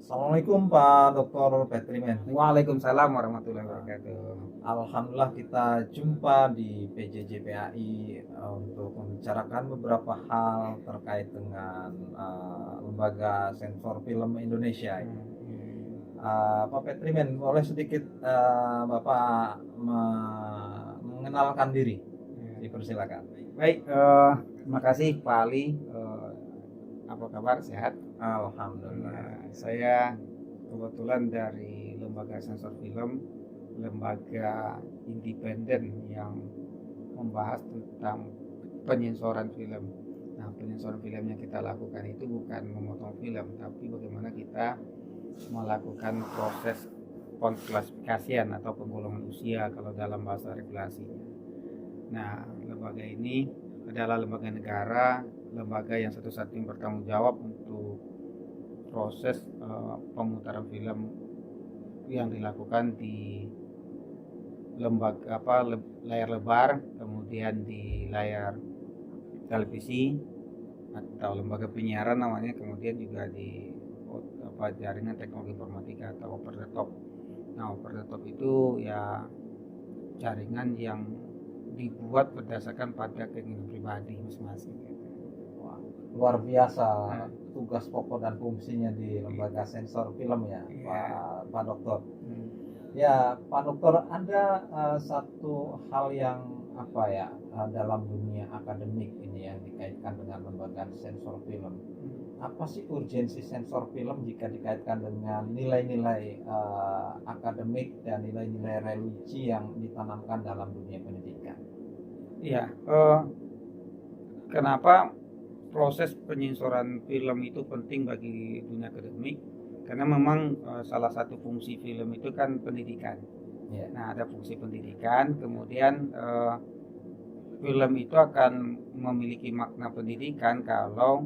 Assalamualaikum Pak Dr. Petrimen. Waalaikumsalam warahmatullahi wabarakatuh. Alhamdulillah kita jumpa di PJJ untuk membicarakan beberapa hal terkait dengan lembaga sensor film Indonesia. Pak Petrimen, boleh sedikit Bapak mengenalkan diri? Dipersilakan. Baik, terima kasih Pak Ali. Apa kabar? Sehat? Alhamdulillah. Saya kebetulan dari lembaga sensor film, lembaga independen yang membahas tentang penyensoran film. Nah, penyensoran film yang kita lakukan itu bukan memotong film, tapi bagaimana kita melakukan proses pengklasifikasian atau penggolongan usia kalau dalam bahasa regulasinya. Nah, lembaga ini adalah lembaga negara, lembaga yang satu-satunya bertanggung jawab untuk proses pemutaran film yang dilakukan di layar lebar, kemudian di layar televisi atau lembaga penyiaran namanya, kemudian juga di jaringan teknologi informatika atau over the top. Nah, over the top itu ya jaringan yang dibuat berdasarkan pada keinginan pribadi masing-masing. Wah, luar biasa tugas pokok dan fungsinya di lembaga sensor film ya, Pak Dokter. Ya, Pak Dokter, ada satu hal yang dalam dunia akademik ini yang dikaitkan dengan lembaga sensor film. Apa sih urgensi sensor film jika dikaitkan dengan nilai-nilai akademik dan nilai-nilai religi yang ditanamkan dalam dunia pendidikan? Iya, kenapa proses penyensoran film itu penting bagi dunia akademik? Karena memang salah satu fungsi film itu kan pendidikan. Yeah. Nah, ada fungsi pendidikan, kemudian film itu akan memiliki makna pendidikan kalau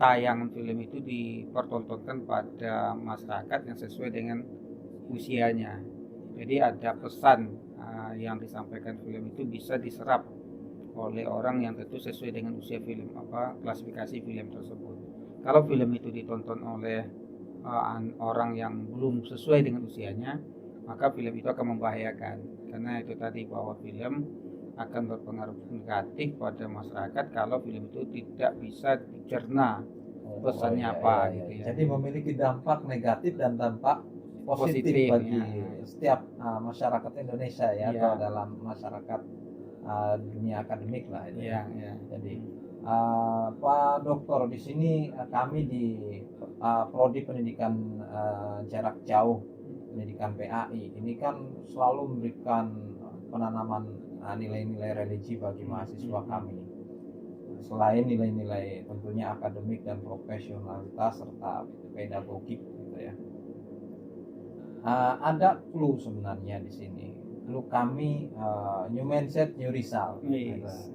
tayangan film itu dipertontonkan pada masyarakat yang sesuai dengan usianya. Jadi ada pesan yang disampaikan film itu bisa diserap oleh orang yang tentu sesuai dengan usia film, klasifikasi film tersebut. Kalau film itu ditonton oleh orang yang belum sesuai dengan usianya, maka film itu akan membahayakan, karena itu tadi bahwa film akan berpengaruh negatif pada masyarakat kalau film itu tidak bisa dicerna pesannya gitu ya. Jadi memiliki dampak negatif dan dampak positif bagi setiap masyarakat Indonesia ya, atau dalam masyarakat dunia akademik lah itu. Jadi Pak Dokter, di sini kami di Prodi Pendidikan Jarak Jauh, pendidikan PAI ini kan selalu memberikan penanaman nilai-nilai religi bagi mahasiswa kami. Selain nilai-nilai tentunya akademik dan profesionalitas serta pedagogik gitu ya. Ada clue sebenarnya di sini. Clue kami new mindset, new result. Yes.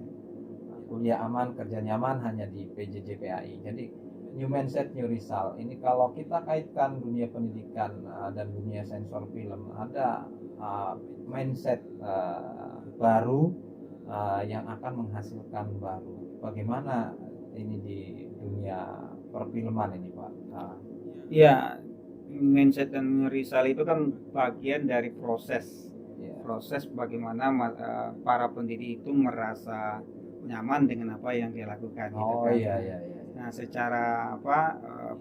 Kuliah aman, kerja nyaman hanya di PJJ PAI. Jadi new mindset, new result. Ini kalau kita kaitkan dunia pendidikan dan dunia sensor film, ada mindset baru yang akan menghasilkan baru. Bagaimana ini di dunia perfilman ini, Pak? Ya, mindset dan risal itu kan bagian dari proses. Proses bagaimana para pendidik itu merasa nyaman dengan apa yang dia lakukan. Nah, secara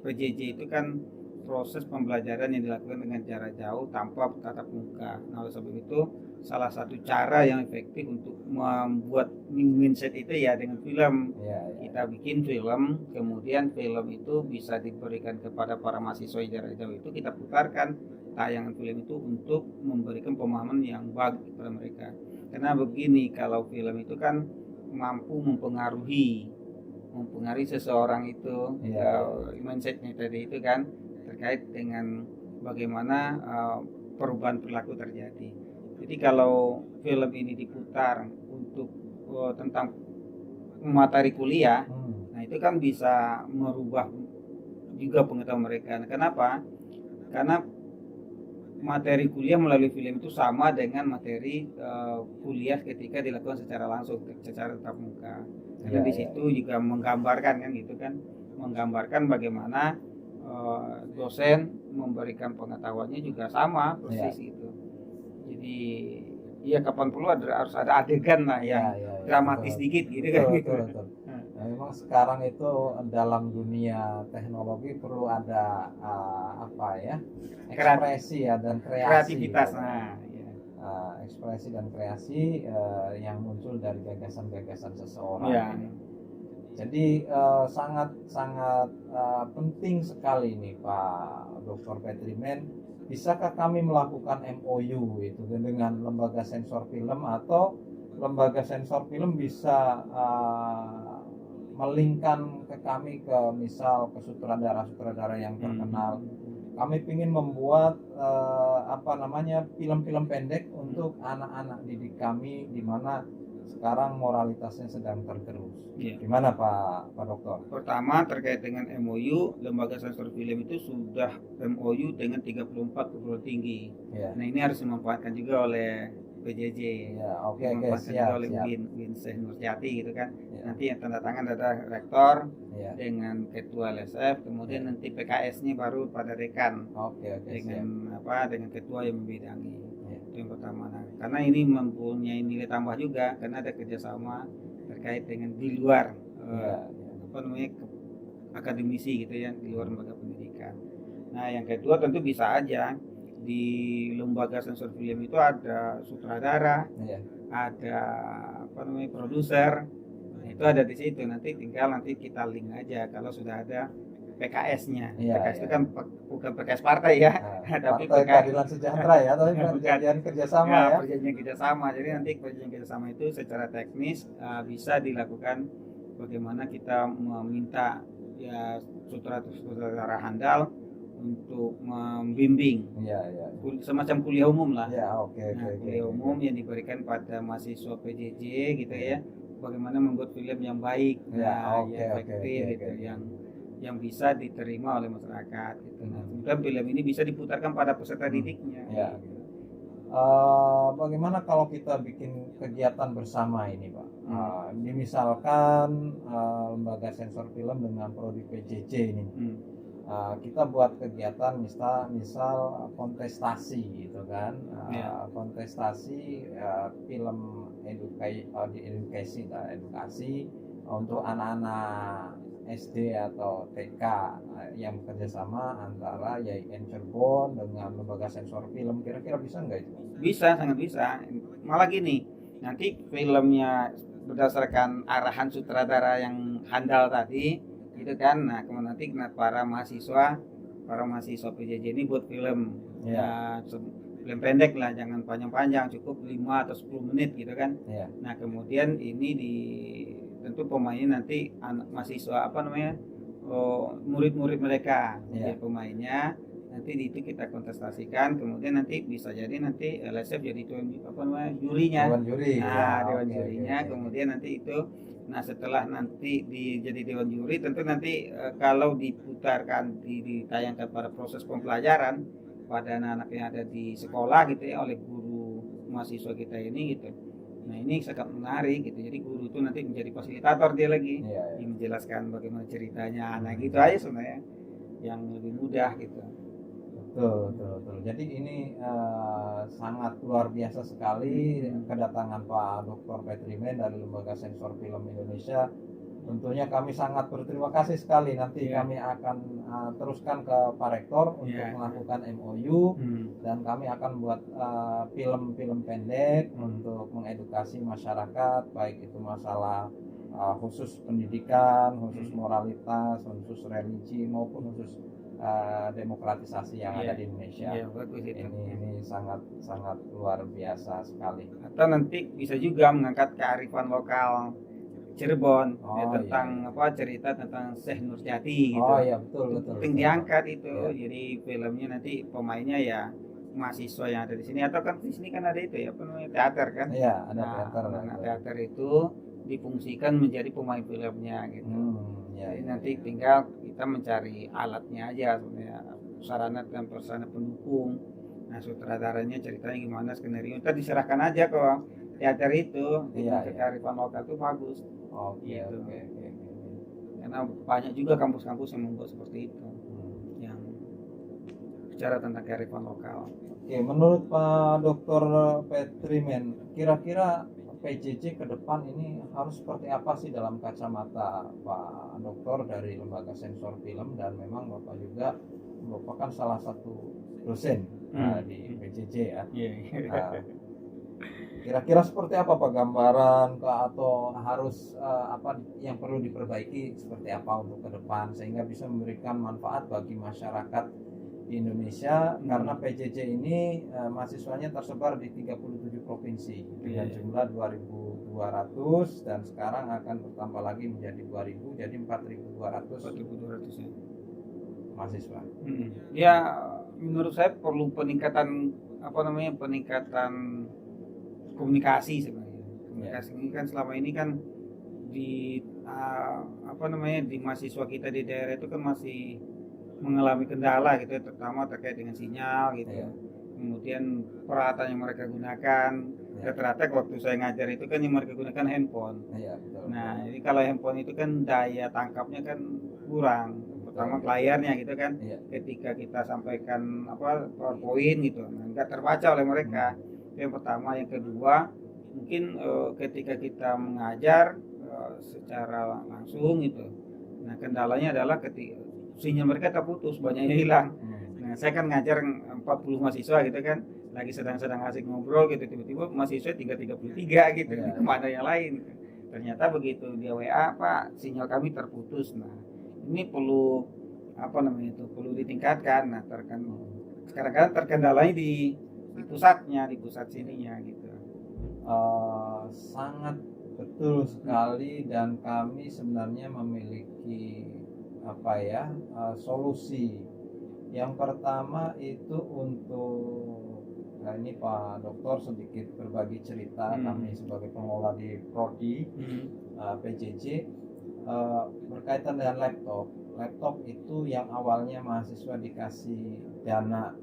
PJJ itu kan proses pembelajaran yang dilakukan dengan jarak jauh tanpa tatap muka. Nah, oleh sebab itu salah satu cara yang efektif untuk membuat mindset itu ya dengan film. Kita bikin film, kemudian film itu bisa diberikan kepada para mahasiswa jarak jauh, itu kita putarkan tayangan film itu untuk memberikan pemahaman yang bagus kepada mereka. Karena begini, kalau film itu kan mampu mempengaruhi seseorang itu, mindsetnya tadi itu kan terkait dengan bagaimana perubahan perilaku terjadi. Jadi kalau film ini diputar untuk tentang materi kuliah, nah itu kan bisa merubah juga pengetahuan mereka. Nah, kenapa? Karena materi kuliah melalui film itu sama dengan materi kuliah ketika dilakukan secara langsung, secara tatap muka. Karena di situ juga menggambarkan kan gitu kan, menggambarkan bagaimana dosen memberikan pengetahuannya juga sama persis gitu. Jadi ya kapan perlu harus ada adegan lah yang dramatis dikit gitu kan. Betul. Nah, memang sekarang itu dalam dunia teknologi perlu ada ekspresi dan kreasi, kreativitas. Ekspresi dan kreasi yang muncul dari gagasan-gagasan seseorang. Jadi sangat penting sekali nih Pak Dr. Petrimen. Bisakah kami melakukan MOU itu dengan lembaga sensor film, atau lembaga sensor film bisa melingkan ke kami, ke misal ke sutradara yang terkenal. Kami ingin membuat film-film pendek untuk anak-anak didik kami, di mana sekarang moralitasnya sedang tergerus. Gimana Pak Dokter? Pertama, terkait dengan MOU, lembaga sensor film itu sudah MOU dengan 34 perguruan tinggi. Nah, ini harus dimanfaatkan juga oleh PJJ. Dimanfaatkan juga oleh Bin Syekh Nurjati gitu kan. Nanti yang tanda tangan ada rektor dengan ketua LSF, kemudian nanti PKS-nya baru pada dekan. Dengan ketua yang membidangi. Yang pertama, karena ini mempunyai nilai tambah juga karena ada kerjasama terkait dengan di luar akademisi gitu ya, di luar lembaga pendidikan. Nah, yang kedua tentu bisa aja di lembaga sensor film itu ada sutradara, ada produser. Nah, itu ada di situ. Nanti kita link aja kalau sudah ada PKS-nya. PKS itu kan bukan PKS partai ya, tapi Partai Keadilan Sejahtera ya, tapi perjanjian kerjasama perjanjian kerjasama. Jadi nanti perjanjian kerjasama itu secara teknis bisa dilakukan bagaimana kita meminta ya sutradara handal untuk membimbing semacam kuliah umum lah. Kuliah umum yang diberikan pada mahasiswa PJJ gitu ya, bagaimana membuat film yang baik, yang efektif gitu, yang bisa diterima oleh masyarakat gitu. Nah, kemudian film ini bisa diputarkan pada peserta didiknya. Bagaimana kalau kita bikin kegiatan bersama ini Pak? Misalkan lembaga sensor film dengan prodi PJJ ini, kita buat kegiatan misal kontestasi gitu kan, kontestasi film edukasi untuk anak-anak SD atau TK yang bekerjasama antara YIN Cirebon dengan lembaga sensor film. Kira-kira bisa nggak itu? Bisa, sangat bisa. Malah gini, nanti filmnya berdasarkan arahan sutradara yang handal tadi gitu kan. Nah, kemudian nanti para mahasiswa PJJ ini buat film film pendek lah, jangan panjang-panjang, cukup 5 atau 10 menit gitu kan. Nah, kemudian ini tentu pemainnya nanti mahasiswa murid-murid mereka jadi pemainnya. Nanti itu kita kontestasikan, kemudian nanti bisa jadi nanti LSF jadi jurinya. Dewan juri. Dewan jurinya. Kemudian nanti itu, setelah nanti jadi dewan juri, tentu nanti kalau diputarkan ditayangkan pada proses pembelajaran pada anak-anak yang ada di sekolah gitu ya, oleh guru mahasiswa kita ini gitu. Nah, ini sangat menarik gitu. Jadi guru itu nanti menjadi fasilitator dia lagi, yang menjelaskan bagaimana ceritanya. Nah, gitu aja sebenarnya yang lebih mudah gitu. Betul. Jadi ini sangat luar biasa sekali kedatangan Pak Dr. Petrimen dari Lembaga Sensor Film Indonesia. Tentunya kami sangat berterima kasih sekali. Nanti kami akan teruskan ke Pak Rektor untuk melakukan MOU, dan kami akan buat film-film pendek untuk mengedukasi masyarakat, baik itu masalah khusus pendidikan, khusus moralitas, khusus religi, maupun khusus demokratisasi yang ada di Indonesia. Ini sangat luar biasa sekali. Atau nanti bisa juga mengangkat kearifan lokal Cirebon tentang cerita tentang Syekh Nurjati gitu. Betul. Penting diangkat itu. Jadi filmnya nanti pemainnya ya mahasiswa yang ada di sini, atau kan di sini kan ada itu ya teater kan. Ada teater. Teater itu difungsikan menjadi pemain filmnya gitu. Jadi nanti tinggal kita mencari alatnya aja sebenarnya, sarana dan prasarana pendukung. Nah, sutradaranya ceritanya gimana, skenario kita diserahkan aja ke teater itu. Kearifan lokal itu bagus. Karena banyak juga kampus-kampus yang membuat seperti itu. bicara tentang kearifan lokal. Oke, menurut Pak Dr. Petrimen, kira-kira PJJ ke depan ini harus seperti apa sih dalam kacamata Pak Dokter dari Lembaga Sensor Film, dan memang Bapak juga merupakan salah satu dosen di PJJ ya. Nah, kira-kira seperti apa Pak gambaran atau harus apa yang perlu diperbaiki seperti apa untuk ke depan sehingga bisa memberikan manfaat bagi masyarakat di Indonesia, karena PJJ ini mahasiswanya tersebar di 37 provinsi dengan jumlah 2.200 dan sekarang akan bertambah lagi menjadi 2.000, jadi 4.200 ya. mahasiswa. Ya, menurut saya perlu peningkatan komunikasi sebenarnya. Komunikasi ini kan selama ini kan di di mahasiswa kita di daerah itu kan masih mengalami kendala gitu ya, terutama terkait dengan sinyal gitu. Kemudian peralatan yang mereka gunakan, rata-rata waktu saya ngajar itu kan yang mereka gunakan handphone. Nah, jadi kalau handphone itu kan daya tangkapnya kan kurang, pertama layarnya gitu kan. Ketika kita sampaikan PowerPoint gitu, nggak terbaca oleh mereka. Itu yang pertama. Yang kedua, mungkin ketika kita mengajar secara langsung gitu, nah kendalanya adalah ketika sinyal mereka terputus, banyaknya hilang. Nah, saya kan ngajar 40 mahasiswa gitu kan, lagi sedang asik ngobrol gitu, tiba-tiba mahasiswa 33 gitu, kemana yang lain. Ternyata begitu dia WA, Pak, sinyal kami terputus. Nah, ini perlu perlu ditingkatkan. Nah, kadang-kadang terkendalanya di pusatnya, di pusat sininya gitu. Sangat betul sekali, dan kami sebenarnya memiliki solusi. Yang pertama itu untuk ini Pak Dokter sedikit berbagi cerita. Kami sebagai pengelola di Prodi PJJ berkaitan dengan laptop itu yang awalnya mahasiswa dikasih dana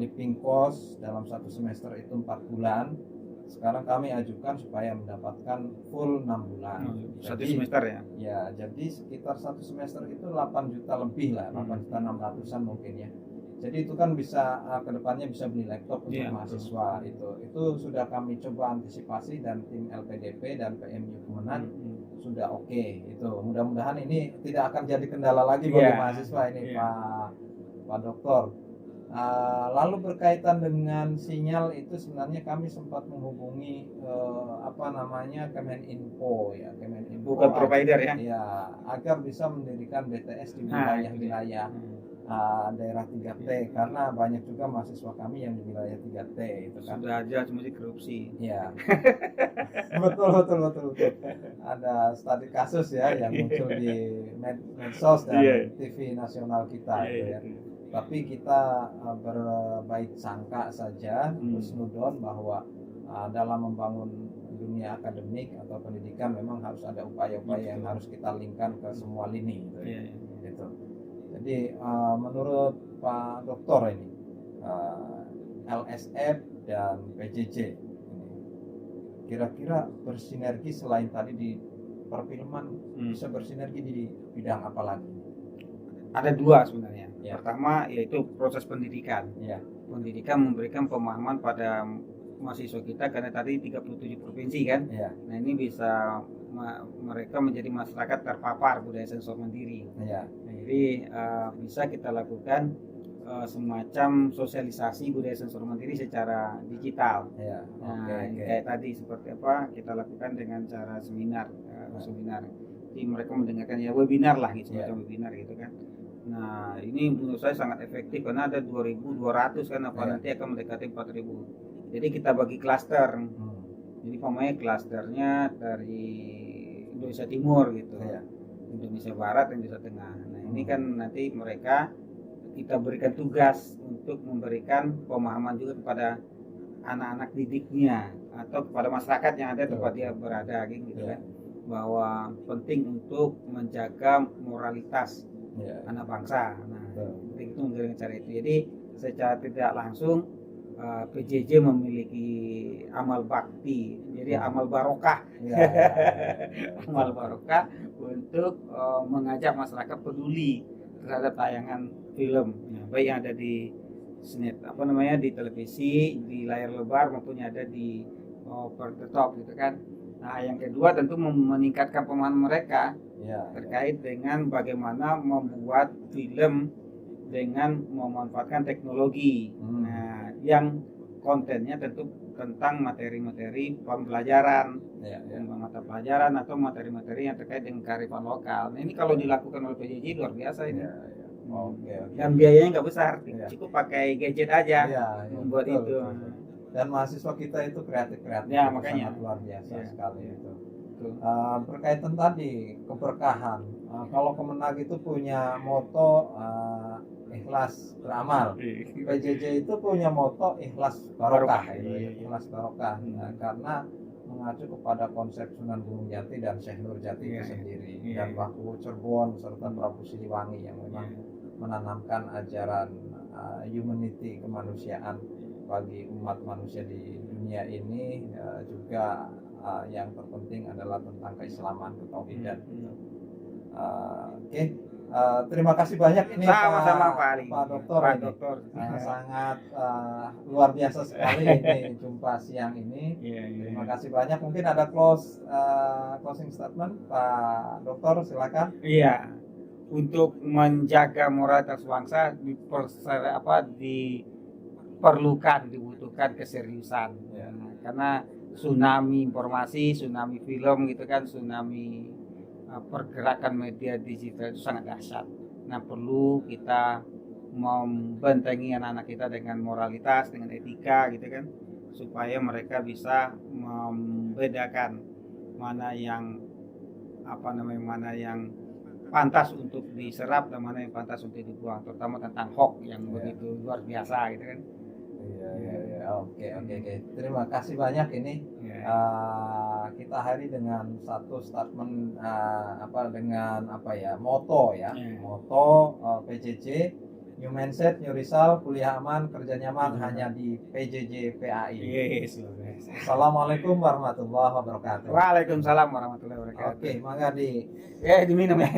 living cost dalam satu semester itu 4 bulan. Sekarang kami ajukan supaya mendapatkan full 6 bulan. Satu semester ya? Ya, jadi sekitar satu semester itu 8 juta lebih lah, 8.600.000 mungkin ya. Jadi itu kan bisa kedepannya bisa beli laptop untuk mahasiswa. Itu sudah kami coba antisipasi, dan tim LPDP dan PMU Kemenak sudah oke. Itu mudah-mudahan ini tidak akan jadi kendala lagi bagi mahasiswa ini Pak Dokter. Lalu berkaitan dengan sinyal itu sebenarnya kami sempat menghubungi Kemeninfo ya, bukan provider ya. Ya, agar bisa mendirikan BTS di wilayah-wilayah daerah 3T, karena banyak juga mahasiswa kami yang di wilayah 3T itu kan. Sudah aja cuma korupsi. Iya. betul. Ada studi kasus ya yang muncul di medsos dan TV nasional kita gitu ya. Tapi kita berbaik sangka saja, husnudon, bahwa dalam membangun dunia akademik atau pendidikan memang harus ada upaya-upaya yang harus kita linkkan ke semua lini gitu. Jadi menurut Pak Dokter ini LSF dan PJJ kira-kira bersinergi selain tadi di perfilman, bisa bersinergi di bidang apa lagi? Ada dua sebenarnya. Pertama yaitu proses pendidikan. Pendidikan memberikan pemahaman pada mahasiswa kita, karena tadi 37 provinsi kan. Nah, ini bisa mereka menjadi masyarakat terpapar budaya sensor mandiri. Nah, jadi bisa kita lakukan semacam sosialisasi budaya sensor mandiri secara digital. Kayak tadi seperti apa kita lakukan dengan cara seminar. Jadi mereka mendengarkan webinar lah gitu, semacam webinar gitu kan. Nah, ini menurut saya sangat efektif karena ada 2.200 kan, nanti akan mendekati 4.000. Jadi kita bagi klaster. Jadi pemainnya klasternya dari Indonesia Timur gitu, Indonesia Barat, Indonesia Tengah. Nah, ini kan nanti mereka kita berikan tugas untuk memberikan pemahaman juga kepada anak-anak didiknya atau kepada masyarakat yang ada tempat dia berada gitu kan, bahwa penting untuk menjaga moralitas anak bangsa. Nah, itu dengan cara itu. Jadi secara tidak langsung PJJ memiliki amal bakti, jadi amal barokah, amal barokah untuk mengajak masyarakat peduli terhadap tayangan film, baik yang ada di di televisi, di layar lebar maupun ada di over the top gitu kan. Nah, yang kedua tentu meningkatkan pemahaman mereka terkait dengan bagaimana membuat film dengan memanfaatkan teknologi. Nah, yang kontennya tentu tentang materi-materi pembelajaran, mata pelajaran atau materi-materi yang terkait dengan kearifan lokal. Nah, ini kalau dilakukan oleh PJJ luar biasa ini. Oke. Dan biayanya nggak besar, cukup pakai gadget aja membuat betul, itu. Betul. Dan mahasiswa kita itu kreatif, makanya sangat luar biasa sekali itu. Berkaitan tadi keberkahan, kalau Kemenag itu punya moto ikhlas beramal, PJJ itu punya moto ikhlas barokah, ikhlas barokah, karena mengacu kepada konsep Sunan Gunung Jati dan Syekh Nur Jati itu sendiri, dan Baku Cirebon serta Prabu Siliwangi yang memang menanamkan ajaran humanity, kemanusiaan bagi umat manusia di dunia ini, juga yang terpenting adalah tentang keislaman, ketauhidan. Oke. Terima kasih banyak ini sama-sama Pak Dokter. Sangat luar biasa sekali ini jumpa siang ini. Terima kasih banyak. Mungkin ada closing statement Pak Dokter, silakan. Iya. Untuk menjaga moralitas bangsa dibutuhkan keseriusan. Karena tsunami informasi, tsunami film gitu kan, tsunami pergerakan media digital itu sangat dahsyat. Nah, perlu kita membentengi anak-anak kita dengan moralitas, dengan etika gitu kan, supaya mereka bisa membedakan mana yang pantas untuk diserap dan mana yang pantas untuk dibuang, terutama tentang hoax yang begitu luar biasa gitu kan. Oke. Terima kasih banyak ini. Kita akhiri dengan satu statement moto moto PJJ, New Mindset, New Result, kuliah aman, kerja nyaman hanya di PJJ PAI. Assalamualaikum warahmatullahi wabarakatuh. Waalaikumsalam warahmatullahi wabarakatuh. Oke, mangga diminum ya.